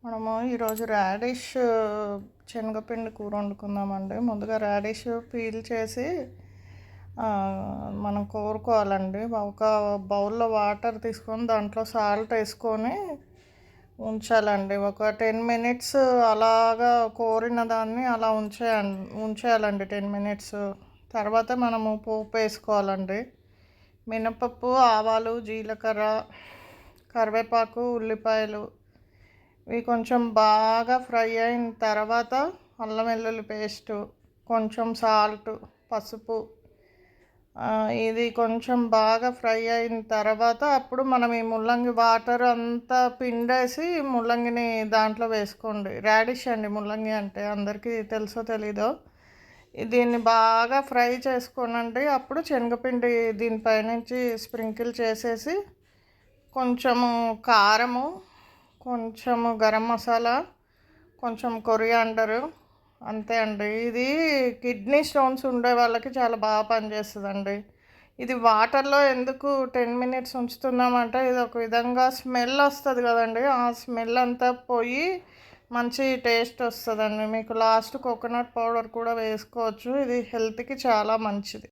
మనము ఈరోజు రాడిష్ శనగపిండి కూర వండుకుందామండి. ముందుగా రాడిష్ పీల్ చేసి మనం కోరుకోవాలండి. ఒక బౌల్లో వాటర్ తీసుకొని దాంట్లో సాల్ట్ వేసుకొని ఉంచాలండి. ఒక 10 మినిట్స్ అలాగా కోరిన దాన్ని అలా ఉంచేయాలండి 10 మినిట్స్. తర్వాత మనము పోపు వేసుకోవాలండి. మినపప్పు, ఆవాలు, జీలకర్ర, కరివేపాకు, ఉల్లిపాయలు ఇవి కొంచెం బాగా ఫ్రై అయిన తర్వాత అల్లం వెల్లుల్లి పేస్టు, కొంచెం సాల్ట్, పసుపు, ఇది కొంచెం బాగా ఫ్రై అయిన తర్వాత అప్పుడు మనం ఈ ముల్లంగి వాటర్ అంతా పిండేసి ముల్లంగిని దాంట్లో వేసుకోండి. రాడిష్ అండి ముల్లంగి అంటే, అందరికీ తెలుసో తెలీదో. దీన్ని బాగా ఫ్రై చేసుకోనండి. అప్పుడు శనగపిండి దీనిపైనుంచి స్ప్రింకిల్ చేసేసి కొంచెము కారము, కొంచెము గరం మసాలా, కొంచెం కొరియాండరు, అంతే అండి. ఇది కిడ్నీ స్టోన్స్ ఉండే వాళ్ళకి చాలా బాగా పనిచేస్తుందండి. ఇది వాటర్లో ఎందుకు 10 మినిట్స్ ఉంచుతున్నామంటే ఇది ఒక విధంగా స్మెల్ వస్తుంది కదండి, ఆ స్మెల్ అంతా పోయి మంచి టేస్ట్ వస్తుందండి. మీకు లాస్ట్ కోకోనట్ పౌడర్ కూడా వేసుకోవచ్చు. ఇది హెల్త్కి చాలా మంచిది.